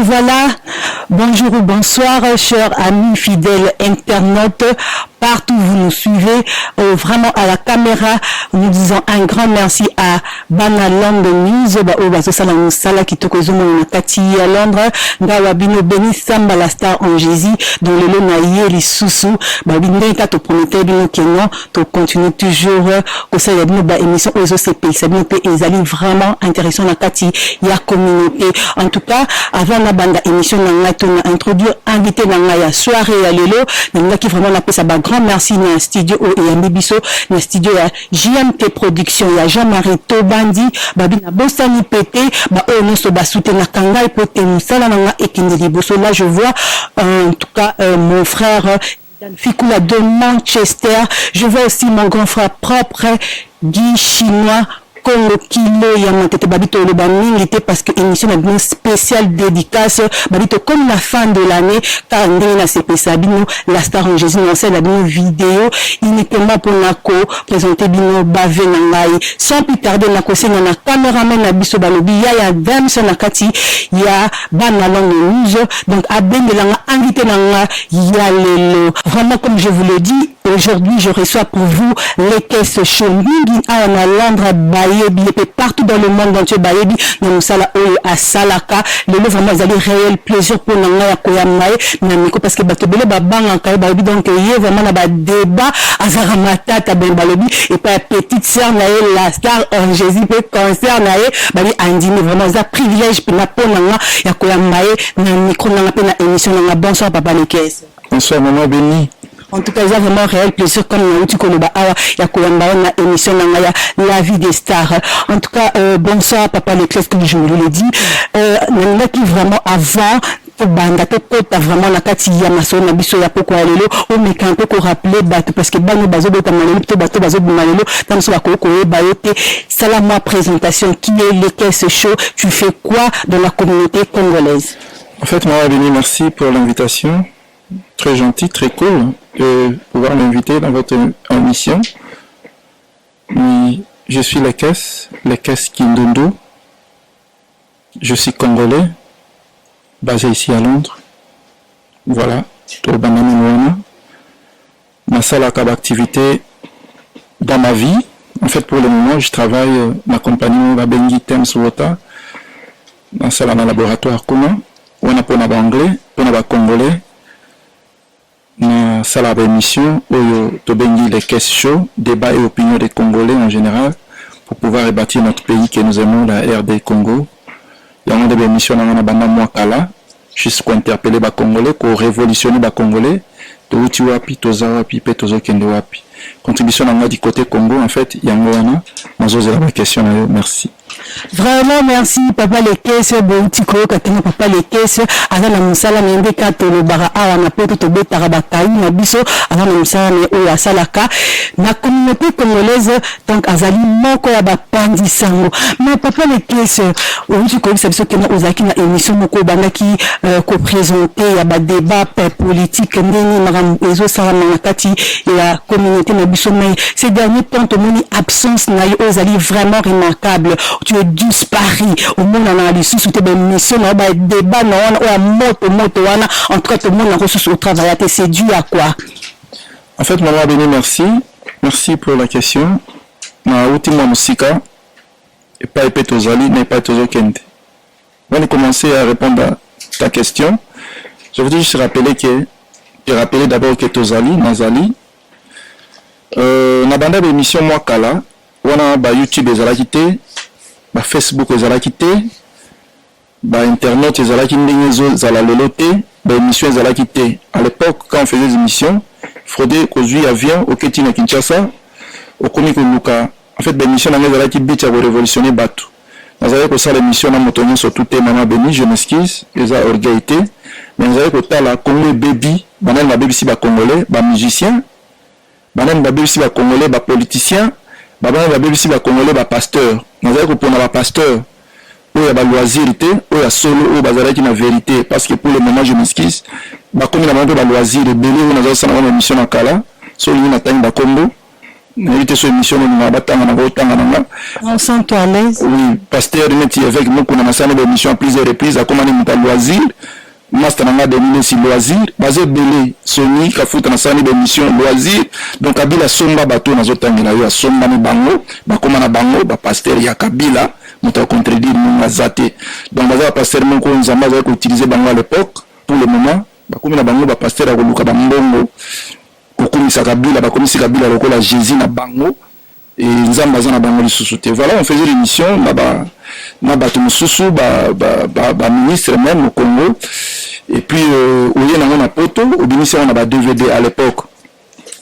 Voilà, bonjour ou bonsoir, chers amis fidèles internautes. Partout où vous nous suivez, vraiment à la caméra, nous disons un grand merci à Banaland News, Sala Kitokozomo Nakati à Londres, Ndawabino Beni Samba la star en Jésus, dont le lot naïe, les sous-sous, Babinde Tato Prométhée, Bino Kenyan, to continue toujours, au sein de nos émissions aux OCP, ça bien fait, ils allaient vraiment intéressant Nakati, il y a communauté. En tout cas, avant la bande émission, on a introduit, invité dans la soirée à l'élo, on a qui vraiment appelé ça grand merci dans le studio et à Mibiso dans le studio à JMT Production il y a Jean-Marie Tobandi babi na bosani pété ba ono so basute na kanga et pote musala na ekindeli boso. Là je vois en tout cas mon frère Fikula de Manchester, je vois aussi mon grand frère propre Guy Chinois Congo Kilo Yamatete Babito le Bani était parce que émission a une spéciale dédicace Babito comme la fin de l'année car on a CP Sabino la star en Jésus on sait la vidéo uniquement pour nako présenter bino bavé nangai sans plus tarder nako c'est na caméraman na biso balobi ya Damson nakati ya Banaland News donc abendelanga invité nanga ya lelo vraiment comme je vous le dis aujourd'hui je reçois pour vous les caisses show mingi à Londres Bayebi et partout dans le monde entier Bayebi dans Musala Oyo à Salaka le vraiment ils allaient réel plaisir pour nanga ya koyamae na miko parce que batobele babanga kai Bayebi donc il y a vraiment na ba débat azara matata ben balobi et pas petite sœur na la star en Jésus peut concert na bali andini vraiment ça privilège pour na ponanga ya koyamae na micro na pe na émission na bonsoir papa les caisses. Bonsoir maman béni. En tout cas, il y a vraiment réel plaisir comme nous tu connais il y a Koyamba na émission la vie des stars. En tout cas, bonsoir papa Leclerc comme je vous l'ai dit. On a qui vraiment avant banda to kota vraiment na kati ya maso na biso ya poko alelo o mekanto ko rappeler bato parce que bano bazo bota malelo to bato bazo malelo tam so ko bayote salama présentation qui est le caisse show tu fais quoi dans la communauté congolaise? En fait, moi Béni, merci pour l'invitation. Très gentil, très cool de pouvoir m'inviter dans votre émission. Je suis la caisse Kindondo. Je suis congolais, basé ici à Londres. Voilà, tout le banane ma seule activité dans ma vie. En fait, pour le moment, je travaille ma compagnie la Bengi Thames Water dans un laboratoire commun. On a pour l'anglais, pour le congolais. Na sala émission où Tobengi les caisses show, débat et opinion des Congolais en général pour pouvoir rebâtir notre pays que nous aimons, la RD Congo. Il y a des émissions dans la bande Mwakala, jusqu'à interpeller les Congolais, pour révolutionner les Congolais, de Uti Wapi, Toza Wapi, Tozo Kendo Wapi. Contribution dans du côté Congo, en fait, il y a un la question. Merci. Vraiment merci papa les caisses bon tiko katena papa les caisses ala na musala mende katolo bara awa na poto to betara bakai na biso ala na musala ne o ya salaka na communauté congolaise donc azali moko ya bapandi sango mais papa les caisses o tiko biso biso kena ozaki na émission moko bandaki ko présenter ya ba débat politique ndeni na ezo sala na kati ya communauté na biso mais ces derniers temps to moni absence na yo ozali vraiment remarquable. Tu es disparu au monde en a les sous tes mission na ba débat na moto wana en tout cas tout le monde en ressources au travail c'est dû à quoi? En fait maman Béni, merci pour la question. Na ultima musika et pas épé tozali n'est pas tozo kende. On va commencer à répondre à ta question. Je voudrais juste rappeler d'abord que tozali nazali na banda d'émission moi kala wana ba YouTube ezalaki te ba Facebook ezalaki te ba internet ezalaki ndenge ezala lelo te ba émission ezalaki te. À l'époque quand on faisait des émissions il faudrait qu'aujourd'hui avion au Ketina Kinshasa au komiko luka en fait ba émission na ezalaki but ya révolutionner bato nazali ko sala émission na motonyo surtout te maman Béni je m'excuse eza orgueillité mais nazali ko tala Congo baby banal na baby si ba congolais ba musicien banal na baby si ba congolais ba politicien banal na baby si ba congolais ba pasteur nazali ko pona ba pasteur ou ya ba loisir te ou ya solo ou bazalaki na vérité parce que pour le moment je m'excuse ba komi na ba loisir belé ou nazali sana na émission na kala solo na tangi ba kombo na été sur émission na batanga na botanga na on sent toi à l'aise. Oui, pasteur Neti avec nous qu'on a massana d'émission à plusieurs reprises à commander mon loisir. Master nanga dominer si loisir basé belé Sony kafuta na sani d'émission loisir donc Kabila somba bato na zotangela yo somba ni bango ba koma na bango ba pasteur ya Kabila muta contredire mon azate donc baza pasteur mon ko nzamba za ko utiliser bango à l'époque pour le moment ba koma na bango ba pasteur ko luka bambongo ko komisa Kabila ba komisa Kabila lokola Jésus na bango et nzamba za na bango lisusu. Voilà, on faisait l'émission na bato mususu ba ministre même au Congo. Et puis, au lieu d'avoir un poto, au bénéfice, on a DVD à l'époque.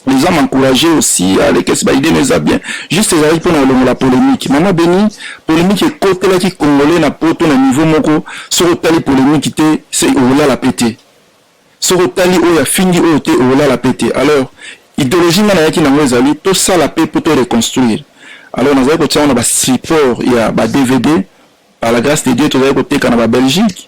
Les gens m'encourageaient aussi à les caisses, idée nous a bien. Juste les avis pour la polémique. Maman béni, polémique est côté là qui congolais na poto na niveau moko, sur tali polémique qui était, c'est au la pété. Sur tali ou ya fini ou te au la pété. Alors, idéologie mana qui n'a pas zali, tout ça la paix pour te reconstruire. Alors, nous avons on a support, il y a DVD, par la grâce de Dieu, tout côté Canada Belgique.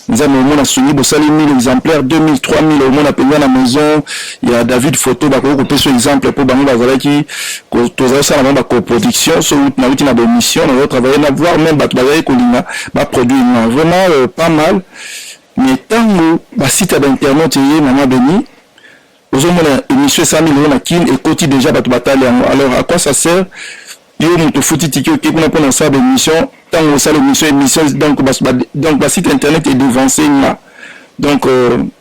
Nous avons au souligné, vous savez, 1000 exemplaires, 2000, 3000, au moins, à payer à la maison. Il y a David Photo, bah, qu'on peut sur exemple, pour, bah, qui, tous ça, on a coproduction, sur, on a une émission, on a travaillé, on a voir, même, bah, bah, produit, vraiment, pas mal. Mais tant que, bah, site d'internet, il y a, maman béni, aux hommes, on a émission 100 000 euros, et côté déjà, bah, bataille. Alors, à quoi ça sert? Yo muto futi tiki ok kuna pona ça d'émission tant on ça l'émission donc site internet est devancé là donc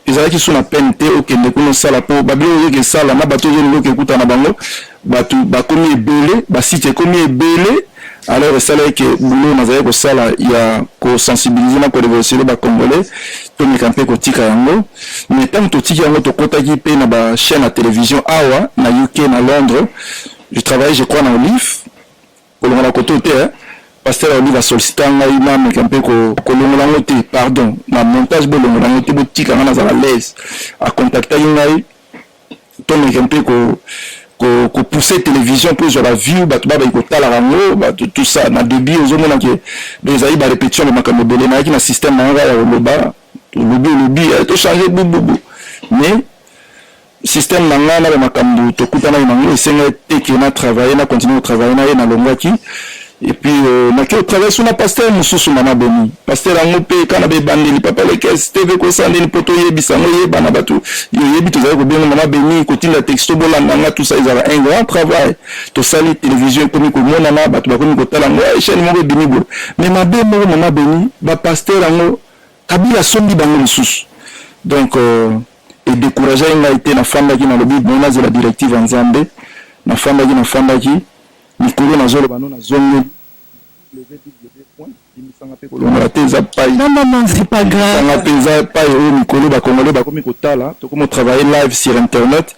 ils allaient qui sont la peine ok ne connaît ça la pour babio que ça là na bateau yo que écoute na bango batu ba comme belé ba site comme belé alors ça là que boulot na zaye ko ça là il y a ko sensibiliser na ko révolutionner ba congolais to me camper ko tika yango mais tant to tika yango to kota ki pe na ba chaîne à télévision awa na UK na Londres je travaille je crois dans Olive pour le côté hein pasteur Olive a sollicité un imam mais un peu que l'on pardon na montage bon l'on a été boutique à l'aise à contacter une ton un peu que pousser télévision pour sur la vue bah tu vas écouter la rango bah tout ça na débit aux hommes là que les aïe bah répétition le macam belé na qui na système na le bas lobby tout changer boubou mais système nanga na makambu to kutana na senga teke na travailler na continuer à travailler na longwaki et puis na ke travailler sur na pasteur mususu mama boni pasteur ango pe kana be bandeli papa le caisse TV ko sandeli poto yebisa ngo yeba na batu yebi to za ko bien mama beni ko tinda texto bolanda nga tout ça ils avaient un grand travail to sali télévision comme ko mona na batu ba ko tala ngo chaîne mo beni bo mais mama beni ba pasteur ango Kabila sombi bango mususu donc et décourager il a été na femme qui na lobby bona la directive en Zambie na femme qui Nikolo na zolo bano na zongo non c'est pas grave na peza pa yo Nikolo ba congolais ba komi kotala to komo travailler live sur internet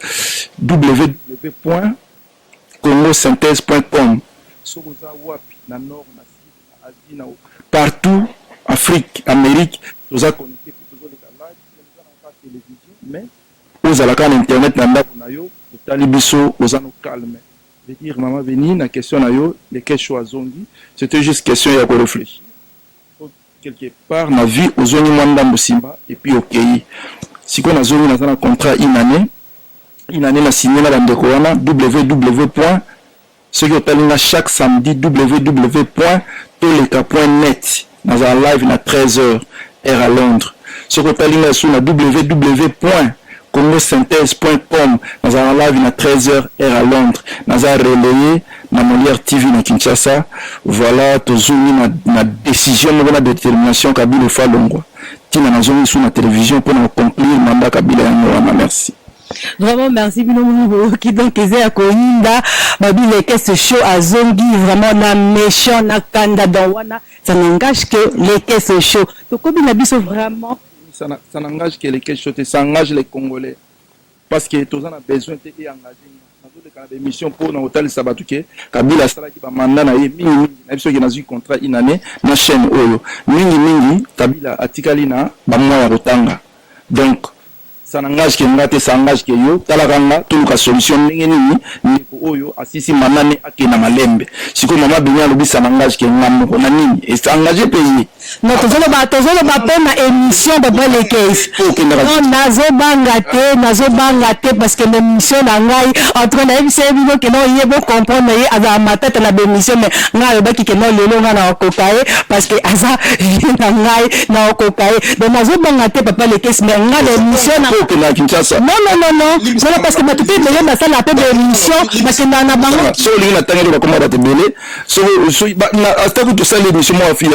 www.congosynthèse.com sokoza wapi na nord na sud na Asie na partout Afrique Amérique toza connecté pour toujours les live na télévision mais aux alaka na internet na ndako na yo totali biso ozano calme de dire maman veni na question na yo les questions à zongi c'était juste question ya ko réfléchir quelque part na vie ozoni mwanda musimba et puis OK siko na zongi na contrat une année na signé na bandeko wana ce qui est chaque samedi www.toleka.net dans un live na 13h heure à Londres ce qui est sur na www.congosynthèse.com dans un live na 13h heure à Londres dans un relayé na Molière TV na Kinshasa voilà tozumi na décision na détermination Kabila Falongwa tina na zoni sur la télévision pour conclure mandat Kabila yango merci. Vraiment merci bino qui donc eza ya koyinda babi les caisses show à zongi vraiment na méchant na kanda dans wana ça n'engage que les caisses show to kobi na biso vraiment ça n'engage que les caisses show ça engage les Congolais parce que tous on a besoin de engager dans toutes les émissions pour na hôtel Sabatuke Kabila sala ki ba mandat na ye mingi na biso ki na zu contrat une année na chaîne oyo mingi Kabila atikali na ba moya rotanga donc ça n'engage que ngate, ça engage que yo, talakanga, tout le solution, n'engeni, ni oyo, assisi manane, ake na malembe. Si comme maman Béni alobi, ça n'engage que ngam, on a nini, et ça engage pays. Non, tozolo ba pe na émission de les cases. Non, nazo bangate, parce que l'émission na ngai, entre na emission, bino que non, yé bon comprendre, yé, aza ma tête na l'émission, mais nga le baki que non, lelo nga na okokaye, parce que aza, na ngai, na okokaye. Donc, nazo bangate, papa les cases, mais nga l'émission na non, parce que ma toute est na salle appel de l'émission parce que na bango so linga tangelo bakoma batebele so na astaku to salle l'émission moi fille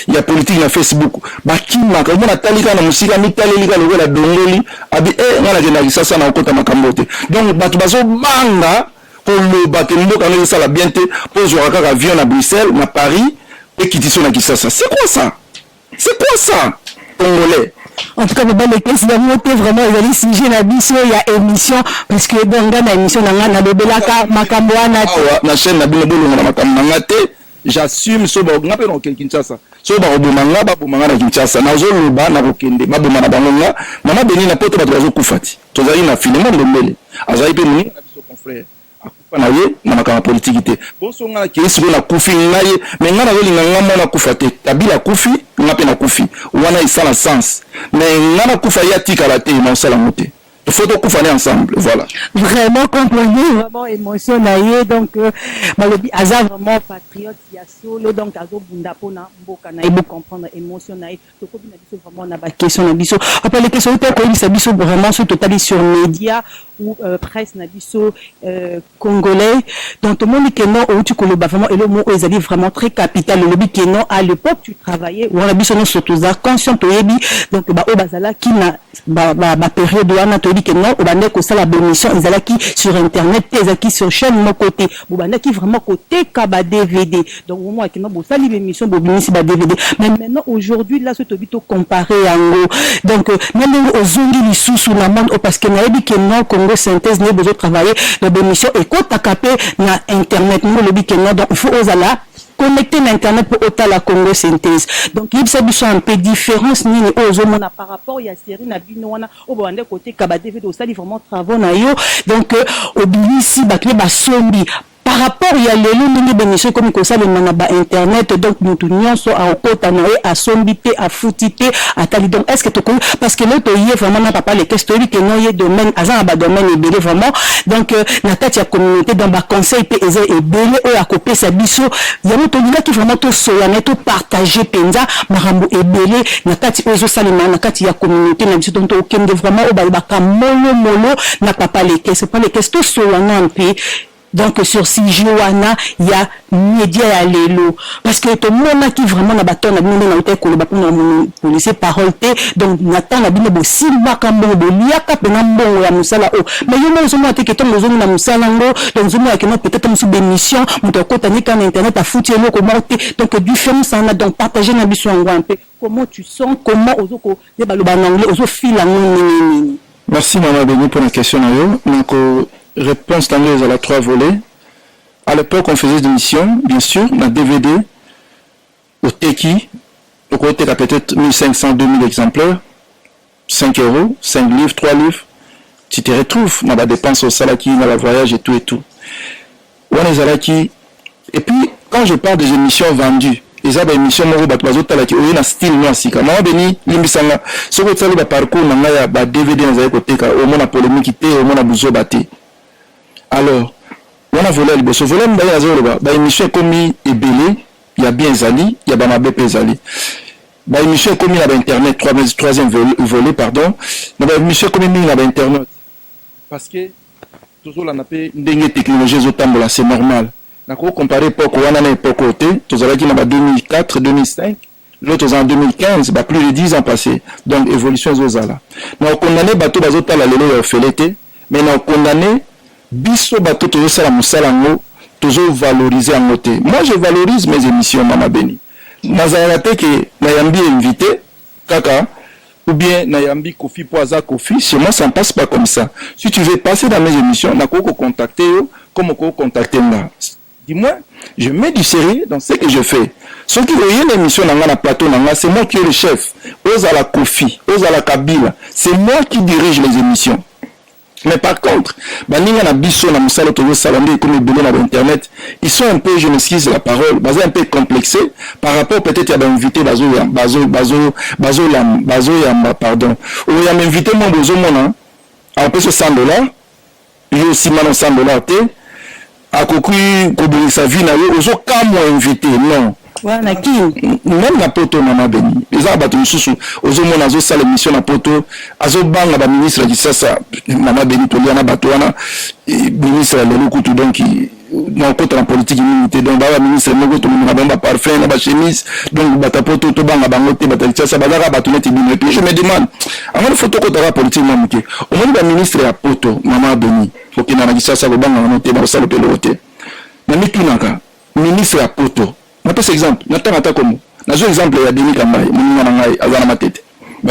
ya politique na Facebook bakima ka mona talika na musika mitalelika lokola dongoli abi ngana jena kisasa na okota makambote donc batu bazo banga koloba ke mboka no sala bien te po jouer kaka avion na Bruxelles na Paris et kitiso na kisasa c'est quoi ça congolais. En tout cas, les caisses de monter vraiment, ils allaient sujet la biso, il y a émission, parce que dans la émission, na bebelaka, makamboana. Na chaîne, na binobolo, na makamangate, j'assume, so ba, ngape na Kinshasa. So ba, obomanga, ba, bomanga na Kinshasa. Na zo loba, na rokende, ba, bomanga, bangonga. Mama Béni na poto, ba, toazo kufati. Tozali na finement, lombele. Azali pe muni, na biso confrère. Akufa na ye, na makama politique. Bon, so nga, ki esi na kufi na ye, mais nga na zoli na nga na kufate. Kabila kufi, ngape na kufi. Wana isa na sens. Mais nga na kufa ya tika la te, na osala mote. Il faut donc qu'on ensemble, voilà. Vraiment comprenez, vraiment émotionnel. Donc, malobi aza vraiment patriote, ya solo, donc azo bunda pona mboka na ibo comprendre émotionnel. Donc, on a dit vraiment na ba question na biso. Après les questions peut ko bisa biso vraiment sur total sur médias ou presse na biso congolais. Donc tout le monde qui non ou tu koloba vraiment et le mot ils allaient vraiment très capital. Le lobby qui non à l'époque tu travaillais ou on a biso non surtout ça conscient to yebi donc ba o bazala qui na ba période wana to que non, au bandé que ça la bénédiction, ils allaient qui sur internet, ils allaient qui sur chaîne mon côté, au bandé qui vraiment côté kaba DVD. Donc au moins qui non, bon ça l'émission, bon bien si ba DVD. Mais maintenant aujourd'hui là, ce tobito comparé en gros. Donc même aux zongi les sous la monde, parce que n'a dit que non Congo synthèse n'est besoin de travailler la bénédiction et quand t'as capé na internet, nous le dit que non, donc il faut aux ala connecter l'internet pour autant la Congo synthèse. Donc il y a un peu différence ni aux hommes par rapport il y a série na bino wana au bande côté kabade vedo ça vraiment travaux na yo donc au bilisi bakle ba sombi par rapport il y a les longues bénéficiaires comme ça le manaba internet donc nous tunions so à okota na à sombité à foutité à tali donc est-ce que tu connais parce que l'autre y est vraiment pas les questions que non y est domaine azan ba domaine et belé vraiment donc na tête ya communauté dans ba conseil pe et belé ou à copier sa biso il y a autre qui vraiment tout soyane tout partager penza marambo et belé na tête ozo salima na tête ya communauté na biso donc aucun de vraiment au ba ka molo na papa les questions pas les questions soyane un peu. Donc sur Sijoana il y a média à l'élo parce que tout le monde qui vraiment na baton na bino na hôtel ko le baton na policier parole te donc n'attend la bino bo simba kambo bo liaka pena mbongo ya musala o mais yo mo zo mo te que ton zo na musala ngo donc zo mo que non peut-être sous bémission mo to ko tani kan internet a foutu lo ko morte donc du film ça na donc partager na biso ngo un peu comment tu sens comment ozo ko de baloba en anglais ozo fila nini. Merci Maman Béni pour la question na yo donc réponse d'anglaise à la 3 volets. À l'époque, on faisait des missions, bien sûr, dans DVD, au Teki, au côté à peut-être 1500, 2000 exemplaires, 5 euros, 5 livres, 3 livres. Tu te retrouves dans la dépense au salaki, dans le voyage et tout et tout. Et puis, quand je parle des émissions vendues, les émissions il y a style noir si Maman Béni limbisanga ce que tu as le parcours na DVD dans les côtés au moins la polémique au moins la bouzo batté. Alors, on a volé le boss. Volé la émission comme et belé, il y a bien Zali, il y a Bamabé Zali. La émission comme il y a internet, troisième volet, pardon. La émission comme il y a internet. Parce que toujours la nappe dengue technologie zotambola, c'est normal. D'accord, comparé époque où on a époque côté, tous les qui n'a 2004, 2005, l'autre en 2015, plus de 10 ans passés. Donc évolution zozala. Nous condamné bateau bazota la lelo felété, mais nous condamné biso bato toujours sala musala ngo toujours valoriser en côté. Moi je valorise mes émissions Maman Béni. Nazarate que nayambi invité kaka ou bien nayambi Kofi Poaza Kofi, chez moi ça ne passe pas comme ça. Si tu veux passer dans mes émissions, na ko contacter yo comme ko contacter là. Dis-moi, je mets du sérieux dans ce que je fais. Ceux qui voyaient l'émission dans le plateau, c'est moi qui est le chef. Ozala Kofi, Ozala Kabila, c'est moi qui dirige les émissions. Mais par contre, Baninga na biso na musala tozo salamé comme belé na internet, ils sont un peu, je m'excuse la parole, un peu complexés par rapport peut-être à l'invité pardon. Ou il y a invité mon bezo mona, à peu $100, il y a aussi maintenant $100 té, à kokui kobuli sa vie na yo, ozo ka mo invité, non. Voilà, qui même la poto mama beni les abatu mususu ozo mona azo sala émission na poto azo banga ba ministre di sasa mama beni to liana batwana ministre le lukutu donc na côté la politique immunité donc ba ministre moko to mona ba parfum na ba chemise donc bata poto to banga bango te bata sasa bazaka batu neti bino et puis je me demande avant photo ko ta politique mamuke au moins ba ministre ya poto mama beni faut qu'il na na sasa ko banga no te ba sala pelote na mitunaka ministre ya poto. Je prends exemple, je prends exemple de Denis Kambaye, Azana Matete.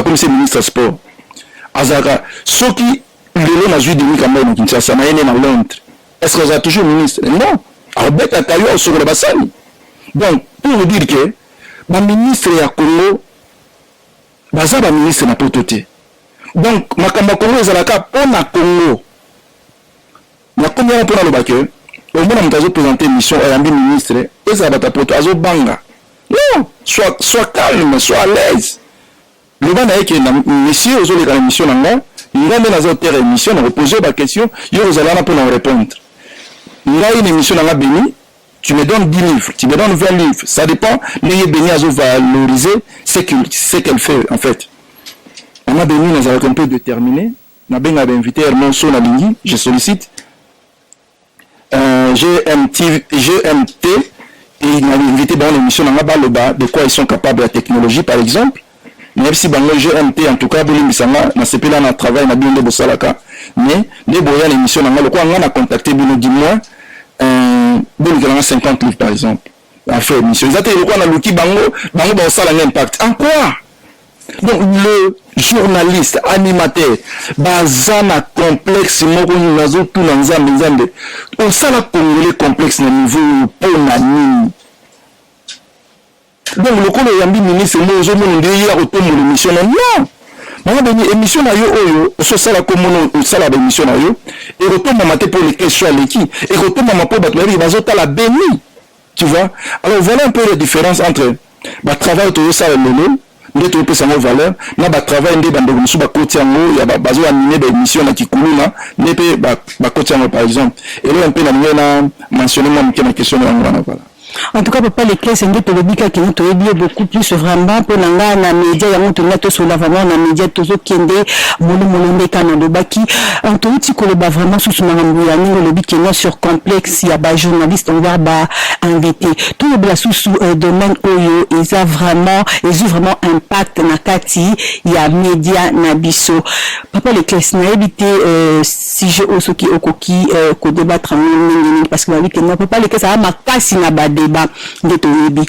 Comme c'est ministre sport. Azaka, ceux qui le n'a joué Denis Kambaye dans Kinshasa, na yene na Londres. Est-ce que vous êtes toujours ministre? Non. Albert Akayo sur le bassin. Donc, pour vous dire que, le ministre ya Congo, le ministre n'a pas toté. Donc, Makamba Congo, Zalaka, pour na Congo. Na combien pour le bac? Au moins, on a présenté une mission à l'ambi ministre, et ça va t'apporter à Banga. Non, sois calme, sois à l'aise. Le ban est que monsieur, aux autres émissions, il a mis dans une émission, on a posé la question, il y a aux pour nous répondre. Il a une émission dans la béni, tu me donnes 10 livres, tu me donnes 20 livres, ça dépend, les béni à valoriser ce qu'elle fait, en fait. On a béni, nous avons un peu déterminé, on a bien invité Herman Sonalingui, je sollicite. GMT et il m'a invité dans l'émission de quoi ils sont capables de la technologie par exemple même si dans le GMT en tout cas na sepela na travail na bien de bosalaka mais les boya l'émission na quoi on a contacté bino dis-moi bon 50 livres par exemple à faire émission ils attendent quoi na luki bango ba sala impact en quoi. Donc le journaliste, animateur, bazana complexe, moko nazo tout nzambe. On sala congolais complexe na niveau pour nani. Donc le colo yambi ministre mo zo mo ndeye ya retomo l'émission non. Mama beni émission na yo oyo, so sala comme on sala émission na yo et retomo maté pour les questions leki et retomo ma po batleri bazo tala beni. Tu vois? Alors voilà un peu la différence entre ba travail to ça le nous devons penser à nos valeurs. Nous avons travaillé dans le monde, il y a besoin d'animer des missions qui coulent là. Nous devons par exemple. Et là, on peut mentionner une question de voilà. En tout cas, papa, les clés, c'est que le bika qui nous a beaucoup plus vraiment pour la média, il y a un sur la vraiment la média, tout ce qui est en tout cas, vraiment sous le bika sur complexe, il y a des journalistes, on va inviter. Tout le blas sous domaine Oyo, ils ont vraiment impact na kati, il y a média nabiso. Papa, les clés, n'a évité si je ose qui au coquille, qu'on débattre parce que la vie que non, papa, les clés, ça va ma casse na bade. Débat de toyebi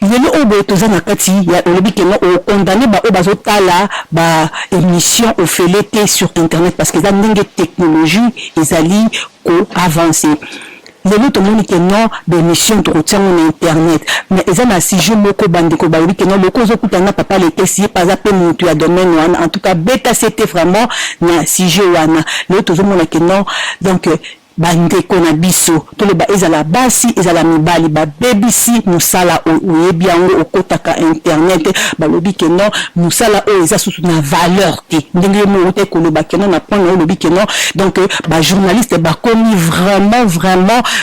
yelo obo tozana kati ya olobi ke no condamné ba obazo tala ba émission au felété sur internet parce que ça ndenge technologie ezali ko avancer lelo to moni ke no de mission to tient en internet mais ezana sujet moko bandiko ba olobi ke no loko zo kutana papa le tesi pas appel mutu ya domaine wana en tout cas beta c'était vraiment na sujet wana lelo to zo mona ke no donc bandeko na biso to le ba ezala basi ezala mibali ba BBC musala oyebi yango okotaka internet ba lobi ke non musala o eza susu na valeur te ndenge mo te ko loba ke non na point na lobi ke non donc ba journaliste ba komi vraiment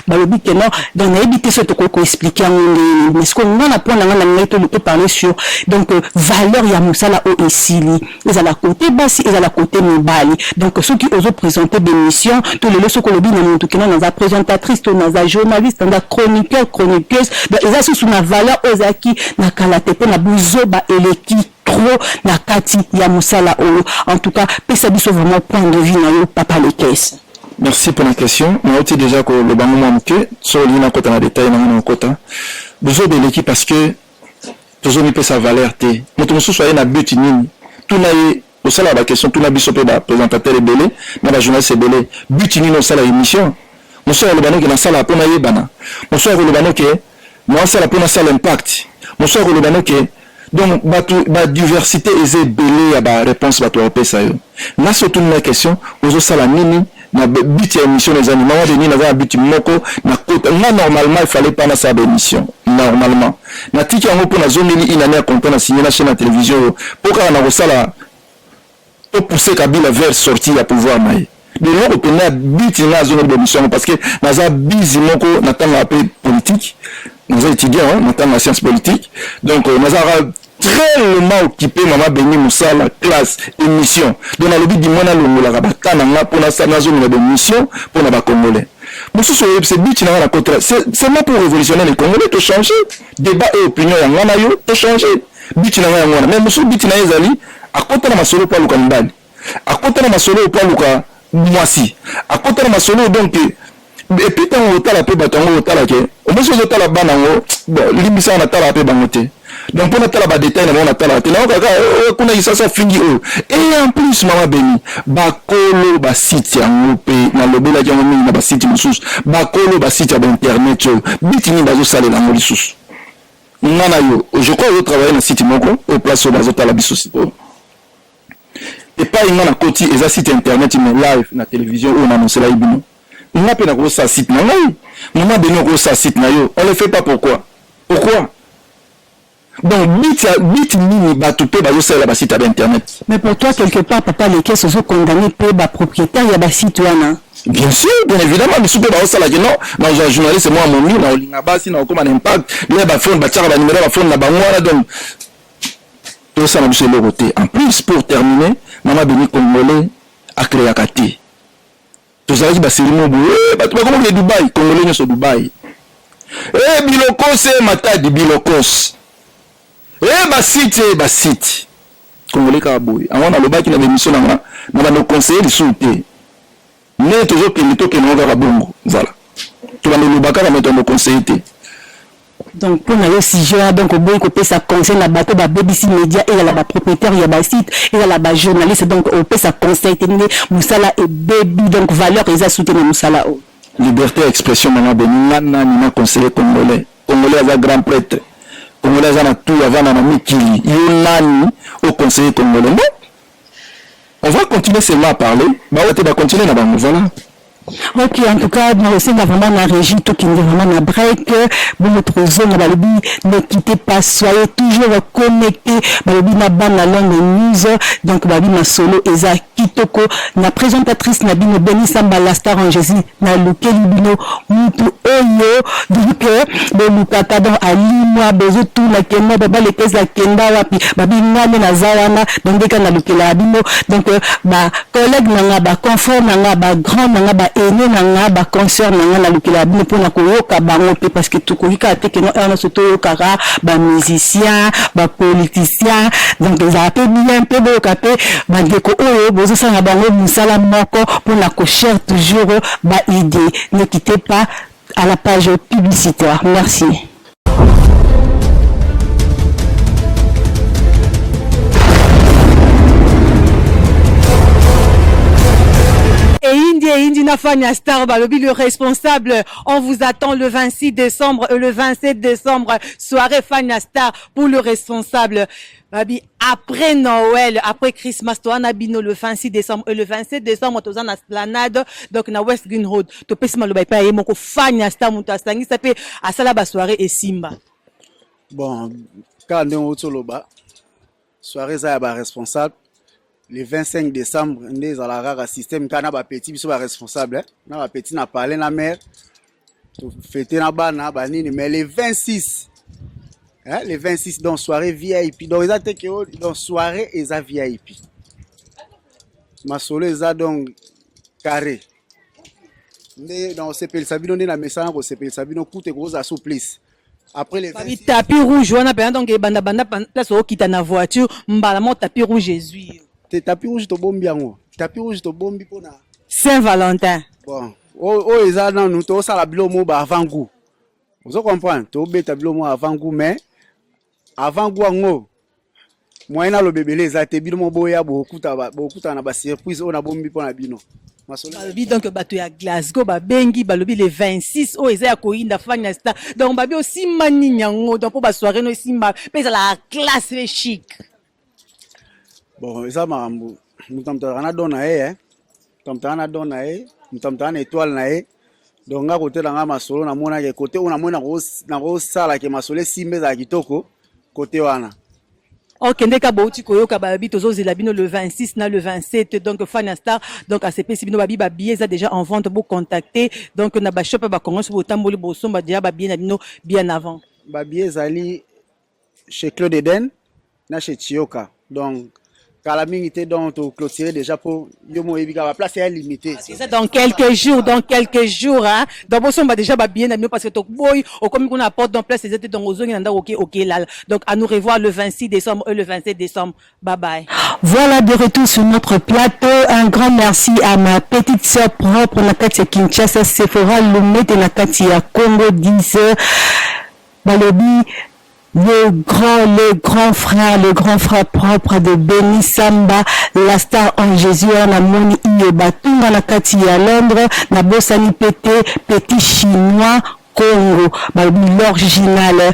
ba lobi ke non donc na ebité ce to ko expliquer ngo mais ce qu'on a point na ngai to le parler sur donc valeur ya musala o esili ezala côté basi ezala côté mibali donc ceux qui osent présenter des missions to le so ko lobi tout qui dans la présentatrice dans la journaliste dans la chroniqueuse ils ont sous la valeur ozaki na kalatepe na buzoba eleki trop na kati ya musala olo en tout cas pesa biso vraiment point de vue na yo papa les caisses. Merci pour la question. On a dit déjà que le bango manqué sur l'ina kota na détail na kota buzoba eleki parce que toujours mi pesa valeur te moto mosusu aye na but nini tout na au sala la question tout na biso pe ba présentateur belé na ba journaliste belé but ni no sala émission mosusu akoloba noke nasala mpona yebana mosusu akoloba noke nasala mpona sala impact mosusu akoloba noke donc diversité eza ebele ya baréponse bato bapesa yo nga surtout na question ozosala nini na but ya émission les animaux de nini naza na but moko na kota nga normalement il fallait pas na sa émission normalement na tiki yango mpona zomeli inane ya content na signé na chaîne ya télévision po kaka na kosala po pousser Kabila vers sortir ya pouvoir na ye de loko pena but nga azomeli d'émission parce que naza busy moko na tanga ape politique naza étudiant na tanga science politique donc naza très occupé maman Béni Moussala classe émission donc na lobi dimona longola batana nga pona sa nazo na émission pona ba congolais mosusu c'est but na la contre c'est là pour révolutionner les congolais to changer débat et opinion ya ngana yo to changer but na nga ngona mais mosusu but na ezali akota na masolo pa luka mbali akota na masolo pa luka mwasi akota na masolo donc et puis tant otala pe batango otala ke o mosusu otala bana ngo limbisa na tala pe bangote donc pour notre la détail na mona tala tena kaka kuna isasa fingi et en plus mama Béni bakolo ba site ya ngope na lobela ya ngomi na ba site mususu bakolo ba site ya internet bitini bazo salela ngoli susu ngana yo je crois que travailler na site moko au place bazo tala bisusi et pas ngana koti eza site internet mais live na télévision ou na monsela ibino nga pe na ko sa site na ngai mama Béni ko sa site na yo on le fait pas pourquoi donc bit mini batupé bazo sala ba site internet. Mais pour toi quelque part papa les caisses sont condamnés pour ba propriétaire ya ba site wana. Bien sûr, bien évidemment, mais super bazo sala que non, dans un journaliste moi mon mi na olinga basi na okoma impact, les ba phone ba tchara ba numéro ba phone na bango wana donc tout ça na monsieur le côté. En plus pour terminer, maman Béni congolais a créé à Kati. Tout ça qui ba serimo boue, ba comme le Dubaï, congolais ne so Dubaï. Biloko c'est matadi bilokos. Basiti congolais ka boy amona lobaki na émission na ba conseiller souté mais toujours que le toke no ka bongo voilà to ba lobaka na mettre no conseiller donc pour le sujet donc boy ko pesa conseil na bato ba BBC Media et la ba propriétaire ya ba site et la ba journaliste donc au pesa conseil tenir musala et baby donc valeur eza soutenir musala liberté d'expression maman Béni na conseiller congolais à grand prêtre congolais à tout avant na mikili yonani au conseiller congolais on va continuer seulement à parler bah on va continuer na bango voilà. Ok, en tout cas, nous aussi, vraiment, la régie, tout qui est vraiment la break. Bon, notre zone, ne quittez pas, soyez toujours connectés. Balobi, na ban, la longue news. Donc, babi, ma solo, Eza, Kitoko, na présentatrice, na bino, Beni Samba, la star en Jésus, na luke libino, mutu, oyo. Donc, le lukaka, donc, alimwa, bezo, tout, la kenda, baba, les caisses, la kenda, wapi, babi, ngane, na zawana, donc, deka, na luke la bino. Donc, ba, collègue, nanga, ba, confort, nanga, ba, grand, nanga, ba, ene nanga ba concert nanga na lukela bino pona koyoka bango pe parce que tukoyika te que non on se toyokaka ba musicien ba politicien donc ils appellent bien peu boyoka pe ba ndeko oyo bozo sanga bango musala moko pona ko share toujours ba idée. Ne quittez pas à la page publicitaire. Merci. Et Indi Nafanya Star Balobi, le responsable, on vous attend le 26 décembre et le 27 décembre, soirée Fanya Star pour le responsable. Babi, après Noël, après Christmas, toi, on a bino le 26 décembre et le 27 décembre, tu as Esplanade, donc na West Green Road. Tu peux mal le payer, mon Fanya Star, mon tastangi, ça peut à Salaba soirée et Simba. Bon, quand on est au soirée, ça va responsable. Le 25 décembre, on est dans la système quand on a petit, ils sont responsables. On a petit, on a parlé la mère, fêter na bana, banini, mais le 26, hein, le 26 dans soirée VIP, donc ils ont dans soirée ils ont VIP. Ma solo ils ont donc carré. Dans CPL Sabino, on est dans message pour CPL Sabino, coûte gros assouplisse. Après les tapis rouge, on a bien donc banda place au quitte na voiture, mbalamont tapis rouge Jésus. Tapis rouge to bombi yango tapis rouge to bombi pona Saint-Valentin bon eza na nous to sala bilomo ba avant goût vous comprendre to beta bilomo avant goût mais avant goût ngo moyen le bébé les a été bino boya beaucoup na ba surprise on a bombi pour na bino. Balobi donc bato ya Glasgow babengi balobi le 26 o eza ya koinda Fania Star donc babi aussi mani nyango donc pour ba soirée no simba mais la classe chic. Bon eza mambo mutamtana dona mutamtana dona mutamtana étoile na donc à côté nga masolo na mona ke côté on a mona na go sala ke masolo simbe za kitoko côté wana. Ok, ndeka bauti koyoka babi tozozela bino le 26 na le 27 donc Fania Star donc ACP si bino babi ba billets ça déjà en vente pour contacter donc na ba shop ba Congo sur botamboli bosomba déjà ba billets na bino bien avant. Ba billets ali chez Claude Eden na chez Chioka donc Kalaming était donc clôturé déjà pour yomo ebika la place est limitée. C'est ça dans quelques jours hein. Donc on va déjà bien mieux parce que to boy au comme qu'on apporte dans place c'était dans ozongi nanda OK là. Donc à nous revoir le 26 décembre et le 27 décembre. Bye bye. Voilà de retour sur notre plateau. Un grand merci à ma petite sœur propre Nakati Kinshasa Sephora Lumete Nakati ya Congo 10 Balobi le grand frère propre de Benny Samba, la star en Jésus, na moni ieba tunga na kati ya Londres, na bosani petit chinois Congo, l'original.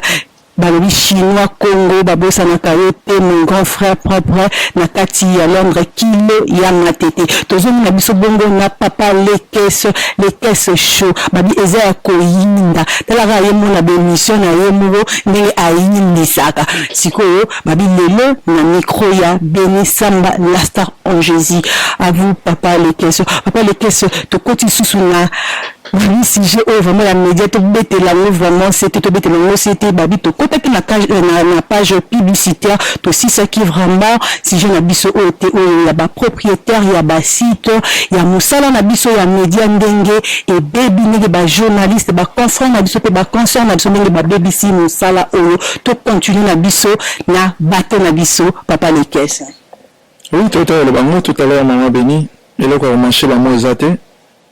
Balobi chinois Congo babosa na kayote mon grand frère propre na kati ya Londres kilo ya matete tozoni na biso bongo na papa les caisses chaud babi eza ya koyinda talaka ye mona bémission na ye mugo ndenge ayindisaka sikoyo babi lelo na micro ya Benny Samba la star en Jésus à vous papa les caisses to koti susu na oui, si j'ai vraiment la média, tout bête là, vraiment, c'était tout bête là, c'était babi, tout côté qui na page publicitaire, tout si ce qui vraiment, si j'ai na biso ote, il y a ba propriétaire, il y a ba site, il y a musala na biso, il y a média ndenge, et baby nenge ba journaliste, ba confrère na biso, ba concert na biso ndenge ba baby si musala oyo, tout continue na biso, na bateau na biso, papa les caisses. Oui, tout à l'heure, maman Béni, et là, quand on marchait la mozate,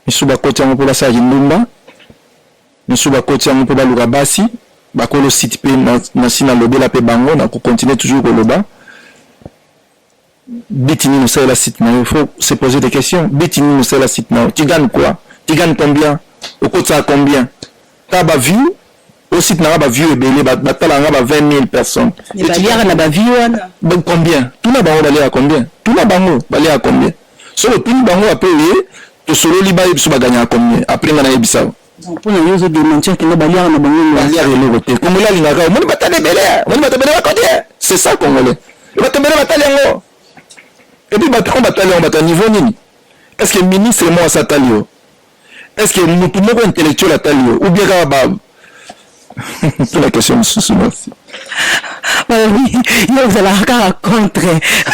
misu bakoti yango mpo basala kindumba misu bakoti yango mpo baluka basi bakolo site mpe na sina lobela mpe bango na kocontinue toujours koloba biti nini osalela site na yo. Il faut se poser des questions. Biti nini osalela site na yo, tu gagnes quoi, tu gagnes combien, okotisa combien ta baview au site na baview ebele batalanga ba 20 000 personnes baliaka na baview wana combien tuna bango balia combien, tuna bango balia combien, so tuna bango apeye solo liba yebiso baganya combien après ngana yebisa pour les autres démentir que baliara na bango baliara le côté congolais lingaka moni batale belé moni batale bakodi c'est ça congolais batale batale yango et puis batale niveau nini, est-ce que ministre moi satalio, est-ce que mutu moko intellectuel atalio ou bien ka ba c'est la question merci. Oui, vous allez contre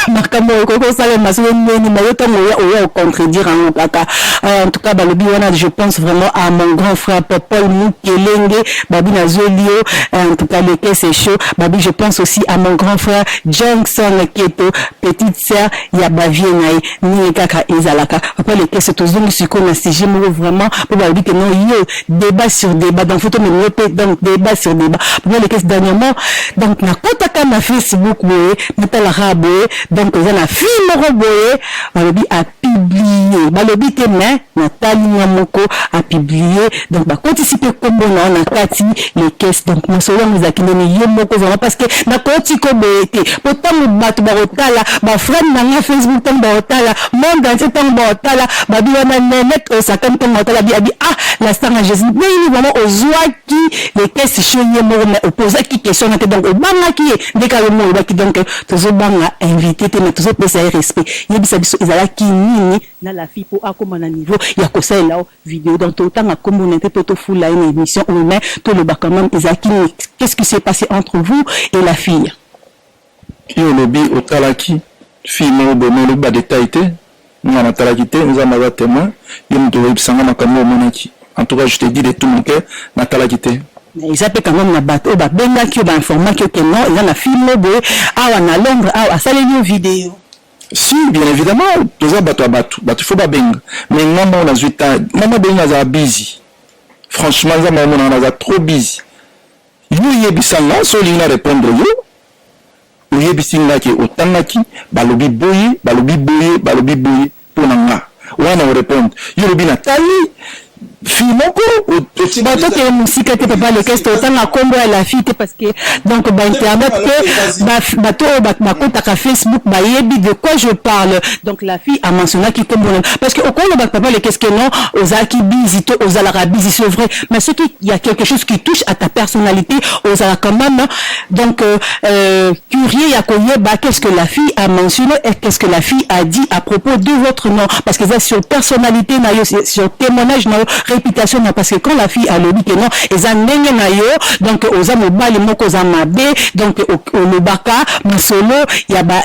makambo koko sale masolo nini mayoto moya contredire en kaka. En tout cas balobi wana je pense vraiment à mon grand frère Paul Mukelenge babi na zolio, en tout cas le cas c'est chaud babi. Je pense aussi à mon grand frère Johnson Keto, petite sœur ya bavie nai ni kaka ezalaka papa le cas c'est tozongi siko na CG mo vraiment pour babi que non yo débat sur débat donc photo me donc débat sur débat pour le cas dernièrement donc na kotaka na Facebook boye natala raboye donc za na film roboye balobi a publier balobi te mais Nathalie Nyamoko a publié donc ba participer comme na kati les caisses donc masolo muzakinde ni yemoko vraiment parce que na koti ko boyete potom batu ba otala ba friend na Facebook tam ba otala monde entier tam ba otala ba bi wana net o sakam tam otala bi ah la star en Jésus mais il vraiment ozwa qui les caisses chez yemoko mais opposer qui question na donc obanga qui ndeka le mot baki donc tozo banga invité te mais tozo pesa respect yebisa biso ezala ki nini na la fille pour akoma na niveau ya kosa la vidéo donc autant à communauté poto full la une émission on met tout le bac quand même ezaki qu'est-ce qui s'est passé entre vous et la fille yo lobi otalaki fille mo bono le ba détail te na talaki te nous avons témoin yo mto yebisanga makambo monaki en tout cas je te dis de tout mon cœur na talaki te ils appellent quand même la bateau ba benga ki ba informer que non il y a na film boy awa na Londres awa ça les vidéo. Si bien évidemment tous les bateau faut pas benga mais maman on a eu temps maman benga za busy franchement ça maman on a trop busy yo yebisanga so lina répondre yo oyebisi nga ke otangaki balobi boye pour nga wana o répondre yo lobi Nathalie fille moko bato ke musika te papa le keste otanga kombo ya la fille te parce que donc ba internet te bato bakotaka Facebook bayebi de quoi je parle donc la fille a mentionné qui kombo parce que au cours de papa le keste non ozaki busy to ozalaka busy c'est vrai mais ce qui il y a quelque chose qui touche à ta personnalité ozala quand même donc curieux ya koyeba qu'est-ce que la fille a mentionné et qu'est-ce que la fille a dit à propos de votre nom parce que ça sur personnalité na yo sur témoignage na yo réputation parce que quand la fille a le dit que non eza ndenge na yo donc oza mobali moko za mabe donc olobaka masolo ya ba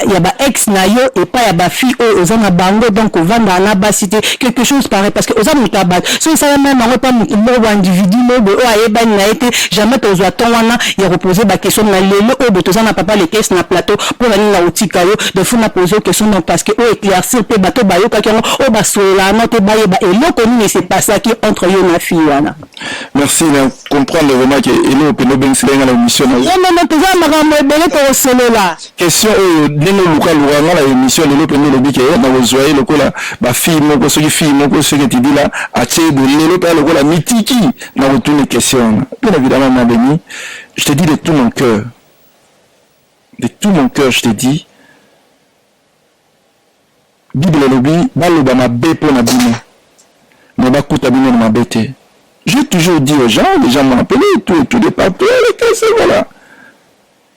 ex na yo et pas ya ba fille oza na bango donc ovanda na basité quelque chose pareil parce que oza mutabat so ça même na pas mo individu mo ayeba na été jamais tozwa ton wana ya reposer ba question na lelo o toza na papa les caisses na plateau pour venir na utika yo de funa poser question non parce que o éclaircir pe bato ba yo ka o ba sola no te ba yeba et loko ni c'est pas ça qui entre yo na fille wana. Merci de comprendre vraiment que elo pe no ben silenga la émission na. Non toza makambo ebele to solo la. Question neno luka luka na émission lelo pe no lobi ke na ozoye lokola ba fille moko soki fille moko ce que tu dis là a tshebo lelo pe lokola mitiki na retourner question. Bien évidemment ma béni, je te dis de tout mon cœur. De tout mon cœur je te dis Bible lobi baloba na be po na bino. Mais ma bête. J'ai toujours dit aux gens, les gens m'ont appelé, tout de partout, les caisses, voilà.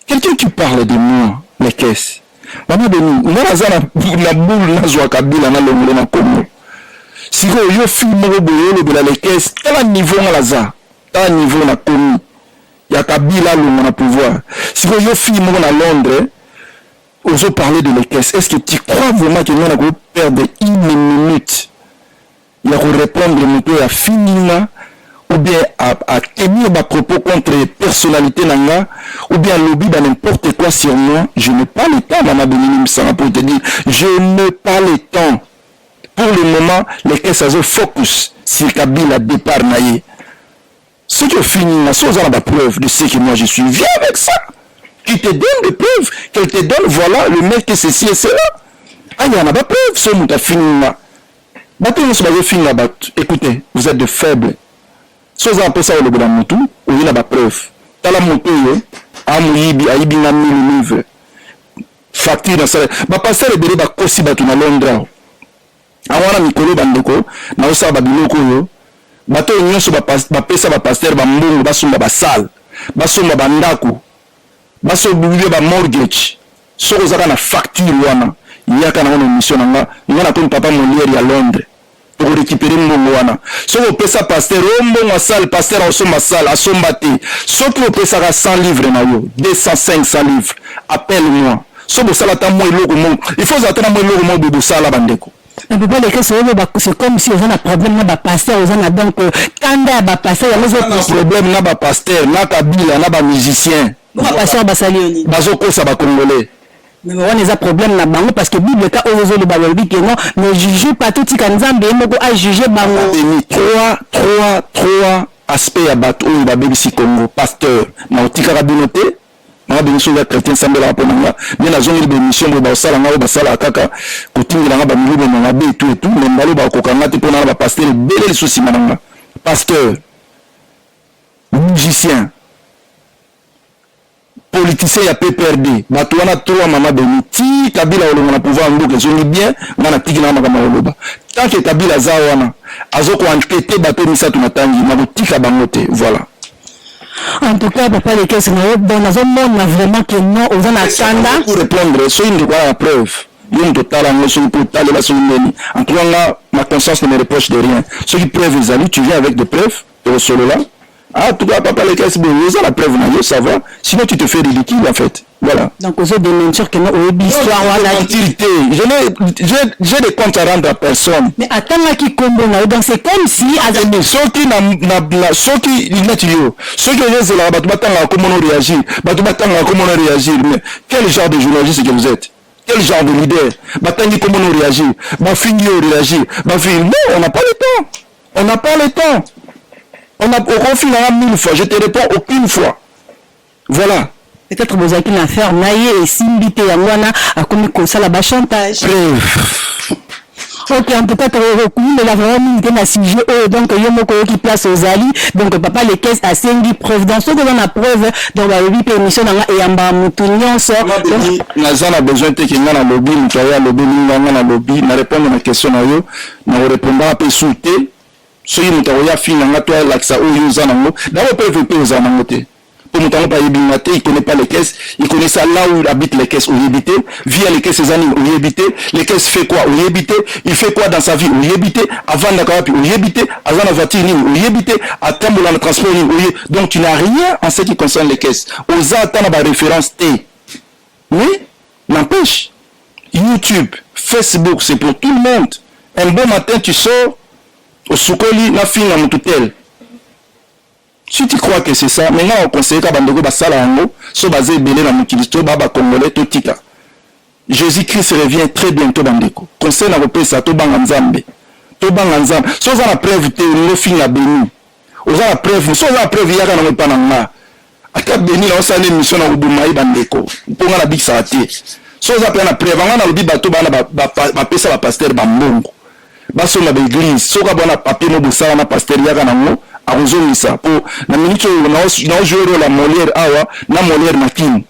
Quelqu'un qui parle de moi, les caisses. Maman de nous, on a la boule, la joie kabila, na l'ombre, na komo. Si yo filme les caisses, tel niveau na laza, tel niveau na komi. Ya kabila l'ombre na pouvoir. Si yo filme na Londres, osons parler de les caisses. Est-ce que tu crois vraiment que nous allons perdre une minute? Il y a répondre à finir ou bien à tenir ma propos contre personnalité nanga ou bien lobby dans n'importe quoi sur moi. Je n'ai pas le temps, maman Bénénim Sarah, pour te dire, je n'ai pas le temps. Pour le moment, les caisses ont focus sur Kabila départ naïe. Ce qui finit, c'est la preuve de ce que moi je suis. Viens avec ça. Qui te donne des preuves, qu'elle te donne, voilà, le mec que ceci et cela. Ah, il y en a pas preuve, ce mot a fini là. Écoutez, vous êtes de faibles. Si vous avez ça au bout d'un moto, vous avez preuve. Dans la moto, aïbi na 1000 livres. Facture dans ça. Bah, passer les bébés, bah, kosi, bah, tu na Londres. Awana mikolo bandeko, na osa ba biloko yo. Bato nyonso ba pesa ba pasteur ba mbongo ba sumba ba salle. Ba sumba ba ndako. Ba so bibye ba mortgage. So ozaka na facture wana. Yaka na ono mission nga. Nga na ton papa Molière à Londres. Pour récupérer mbongo wana. So o pesa pasteur mbongo salle pasteur a somba salle a somba te. So ki o pesa ka 100 livres na yo, 200 500 livres. Appelle-moi. So bo sala ta mo eloko mo. Il faut attendre mo eloko mo bo sala bandeko. On peut pas les caisses, c'est comme si on a un problème, on a pasteur, on a donc Kanda, on a pasteur, il y a un problème, on a pasteur, on a Kabila, on a musicien. On a pasteur, on a salioni. Bazoko, ça va congolais. Mais on a un problème là-bas, parce que Bible, quand on a le ballon, dit que non, ne jugez pas tout ce qu'on a jugé, trois aspects à battre, on va bébi si Congo, pasteur, na otika rabinote. Na bémission ya chrétien sambela raponanga bien la zone de bémission bo basala nga basala kaka kotingira nga ba milibo na be tout mais mbalo ba kokanga te pona ba pasteur belé le souci mananga pasteur musicien politicien ya PPRD bato wana trois mama beni ti Kabila olonga na pouvoir ndoke zoni bien ngana tikina makama oloba tant que Kabila za wana azoko enquêter bato misatu na tangi na botika bangote voilà. En tout cas, papa, les caisses, dans la zone, on a vraiment que non, on a attendant. Pour répondre, soit une la preuve. Il y a une totale en sur pour taler la souligne. En tout cas, là, ma conscience ne me reproche de rien. Ceux qui preuve les amis, tu viens avec des preuves, tu es solo là. Ah, en tout cas, papa, les caisses, vous avez la preuve, ça va. Sinon, tu te fais ridicule, en fait. Voilà. Donc, vous avez des mentures que nous, l'histoire, j'ai des comptes à rendre à personne. Mais attends, là, qui combo, donc c'est comme si, ceux qui ont là, comment réagir, comment réagir, mais quel genre de journaliste que vous êtes? Quel genre de leader? Comment réagir? Réagir? Non, on n'a pas le temps. On n'a pas le temps. On a au conflit 1000 fois, je te réponds aucune fois. Voilà. peut-être vous avez une affaire naïe et simbité yangwana a comme ça la chantage. Ok, en tout cas, il a vraiment mis un sujet, donc, Yomoko qui place aux alliés, donc, papa, les caisses à 5 preuves. Dans ce que l'on a preuve, dans la lobby, permission, et en bas, moutounion, ça. N'a besoin de qu'il y ait un lobby, un lobby, n'a répondre à la question, n'a répondre à peu souhaiter, soyez moutaouya, fin, toi, l'accès aux Yozanango, d'abord, peut aux Anangote. Pour monter par Yébinaté, il ne connaît pas les caisses, il connaît ça là où il habite les caisses, où il habite, via les caisses, ses animes, où il habite, les caisses fait quoi, où il habite, il fait quoi dans sa vie, où il habite, avant Nakarapi, où il habite, avant la voiture, où il habite, à Tamboula, le transport, donc tu n'as rien en ce qui concerne les caisses. Aux attentes, la référence T. Oui, n'empêche, YouTube, Facebook, c'est pour tout le monde. Un bon matin, tu sors, au Soukoli, la fille, la moutoutel. Si tu crois que c'est ça, maintenant on conseille qu'à Bandego Basala Ango, soit basé belé dans le Kilisto, Baba Congolais, Totika. Jésus-Christ revient très bientôt Bandeko. Conseil n'a repris ça, Tobanganzambe. Tobanganzambe. Soit on a preuve, le film a béni. On a la preuve, soit on a la preuve, il y a un panama. A ta béni, on s'en est mission dans le Boumaï Bandeko. Pour la big sarati. Soit on a la preuve, on a le dit bateau, on a ça la pasteur Bambongo. Basso na l'église, soit on a papier, on a ça, on a pasteur, il y a un arrosomisa pour la minute na jouer la Molière awa na Molière matin.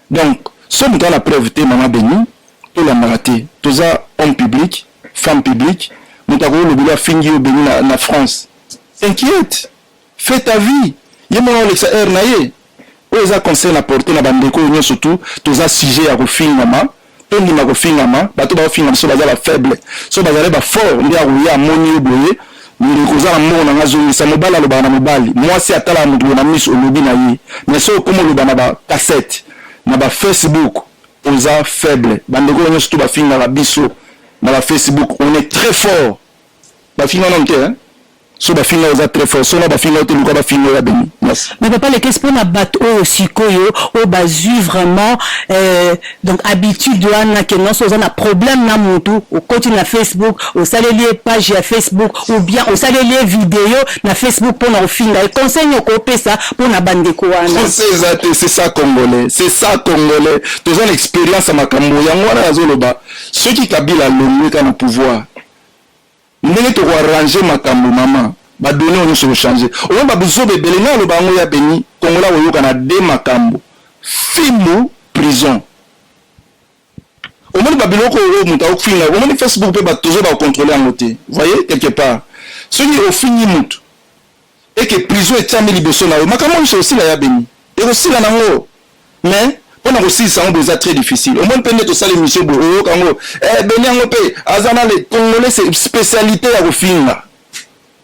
Donc somme dans la preuve té maman béni to la maraté toza homme public femme publique nous avons le boulot fini au béni na France. T'inquiète, fais ta vie yemo na lexa air naie oza conseil na porter na bandeko nyo surtout toza sujet à refin mama to ni ma refin mama bato ba refin so bazala faible so bazala ba fort ndi a ruya moni boye ni koza na mona ngazo sa mobala lo bana mobali moi si atala mutu na miss olobi na yi mais so comme lo bana ba cassette na ba Facebook oza faible bandeko nyo surtout ba finga la biso na ba Facebook on est très fort ba finga non hein so ba finga oza très fort so na ba finga te luka ba finga ya beni merci mais papa les questions na bato aussi koyo o bazu vraiment donc habitude wana que non so na problème na mutu au continue na Facebook au salelier page ya Facebook ou bien au salelier vidéo na Facebook pour na finga et conseil ko pesa pour na bandeko wana c'est ça congolais tous une expérience à makambo yango wana azoloba ceux qui kabila longwe kana pouvoir ndenge to arranger makambo mama ba donner on se changer on ba besoin de belenga lo bango ya beni kongola wo kana de makambo fimo prison au moins ba biloko o muta o finga au moins Facebook peut ba toujours ba contrôler en côté voyez quelque part ceux qui au fini mutu et que prison est tamé liboso na makambo c'est aussi la ya beni et aussi la nango mais on a aussi ça on très difficile au moins peut-être ça l'émission bo kango beni yango pe azana les congolais c'est spécialité ya refinga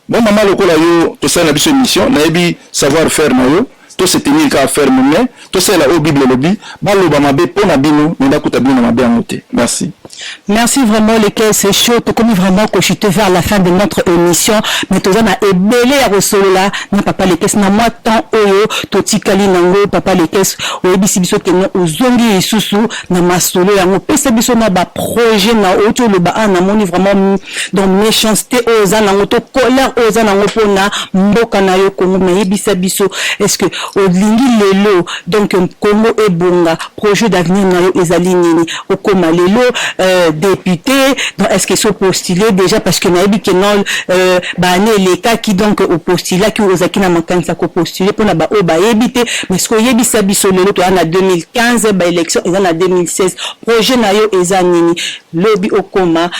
bon maman lokola yo to ça na biso émission na ebi savoir faire na yo to se tenir ka faire mais to ça la bible lobby baloba mabe pona bino nda kuta bino mabe amote merci. Merci vraiment lesquels c'est chaud tout comme vraiment que je te vers la fin de notre émission mais tout ça na ebelé à resolo là na papa les caisses na moi temps oyo to tikali nango papa les caisses o bisi biso ke no ozongi isusu na masolo yango pesa biso na ba projet na auto le ba na moni vraiment dans méchanceté aux nango to colère aux nango pona mboka na yo kongo na yebisa biso est-ce que au lingi lelo donc Congo et bonga projet d'avenir na yo ezali nini okoma lelo député donc est-ce qu'ils sont postulés déjà parce que naïbi que non les cas qui donc au postulat qui aux akina makansa ko postuler pour na ba o ba éviter mais ce que yebisa biso lelo to en 2015 ba élection et en 2016 projet na yo ezanini lobby okoma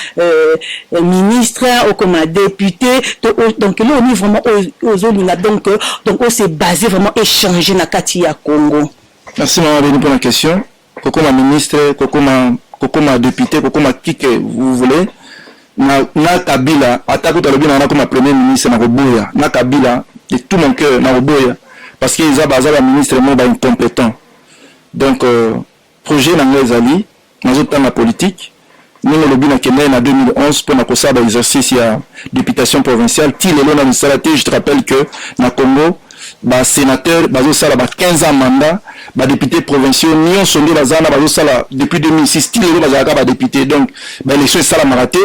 ministre okoma député donc là on est vraiment aux olinga donc on s'est basé vraiment échanger na kati ya Congo. Merci maman Béni pour la question. Kokoma ministre, kokoma député, kokoma qui que vous voulez. Na Kabila, attaque au lobby na comme premier ministre na Roboya. Na Kabila de tout mon cœur na Roboya parce qu'ils ont basé la ministre moi incompétent. Donc projet na ngezali, na autres la politique. Nous le lobby na Kenya en 2011 pour na kosaba exercice ya députation provinciale. Ti lelo na misalate, je te rappelle que na Congo ba sénateur bazo sala ba 15 ans mandat ba député provinciaux nion sonde bazana bazo sala depuis 2006 ti lelo bazaka ba député donc ba élection sala maraté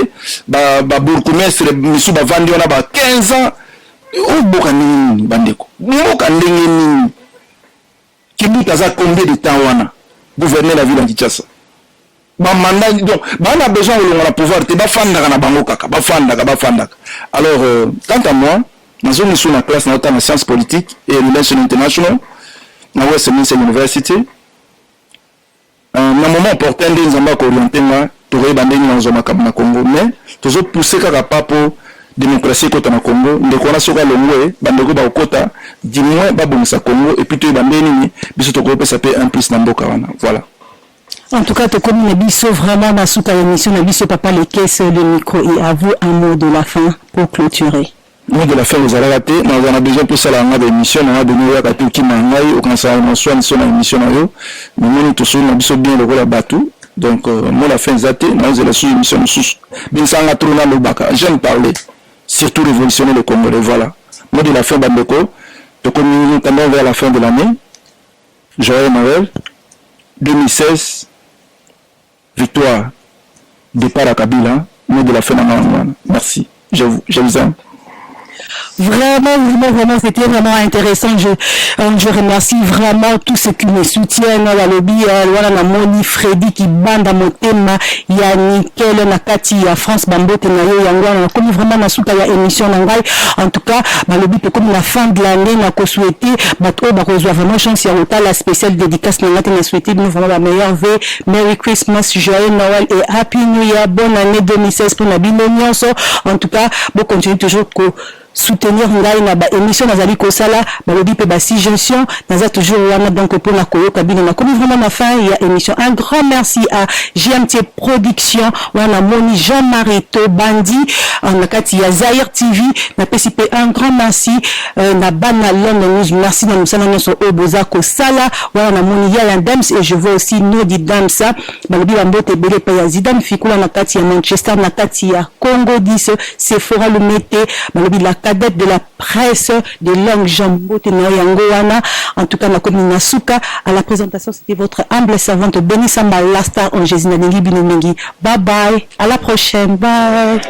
ba bourgmestre misu ba vandi ona ba 15 ans o boka nini bandeko boka ndenge nini Kimbuta za combien de temps wana gouverner la ville de Kinshasa. Ba mandat donc ba on a besoin de la pouvoir te ba fanda na bango kaka ba fanda. Alors quant à moi, dans une sous la classe notamment en sciences politiques et relations internationales na Westminster University. Na moment opportun des zamba ko orienter ma tore bandeni na zoma na Congo mais toujours pousser kaka papo démocratie kota na Congo ndeko na soka longwe bandeko ba okota du moins ba bonisa Congo et puis to bandeni biso to ko pesa pe un plus na mboka wana voilà. En tout cas, tu connais Bisso vraiment dans toute l'émission, Bisso Papa les caisses, le micro et à vous un mot de la fin pour clôturer. Mot de la fin, vous allez rater. Nous avons besoin pour ça la émission. Nous avons donné à tout qui m'a envoyé au cancer en soi sur l'émission. Nous avons tous nous Bisso bien le rôle à Batou. Donc mot de la fin zaté. Nous avons la sous-émission sous. Bien ça on a tourné le bac. J'aime parler. Surtout révolutionner le Congo. Voilà. Mot de la fin Bandeko. Donc nous attendons vers la fin de l'année. Joël Noël 2016. Victoire, départ à Kabila, mot de la fin de merci, je vous aime. Vraiment, c'était vraiment intéressant. Je remercie vraiment tous ceux qui me soutiennent. La lobby, voilà, la Moni, Freddy, qui bande à mon thème. Il y a Nickel, Nakati, il y a France, Bambo, Tenayo, Yangwa. Comme vraiment, na souka, il y a émission Nangai. En tout cas, la lobby, comme la fin de l'année, n'a qu'au souhaiter, reçoit vraiment chance, il y a la spéciale dédicace, n'a souhaité, nous vraiment la meilleure veille. Merry Christmas, joyeux Noël et Happy New Year. Bonne année 2016 pour Nabi Nonionso. En tout cas, bon, continue toujours soutenir ngai na ba émission nazali kosala balobi pe ba suggestion naza toujours wana donc pour la koyo kabine na comme vraiment ma fin il y a émission. Un grand merci à GMT Production wana Moni Jean-Marie To Bandi en nakati ya Zaire TV na PCP. Un grand merci na Bana London News, merci na musana nyoso oboza kosala wana na Moni ya Dems et je vois aussi Nodi Damsa balobi bambote bele pa ya Zidane Fikula nakati ya Manchester nakati ya Congo 10 Sephora Lumete balobi la cadette de la presse de langue Jambo Tenayangoana. En tout cas, ma commune Nasuka. À la présentation, c'était votre humble servante Benny Samba Lasta en Jésus Bye bye. À la prochaine. Bye.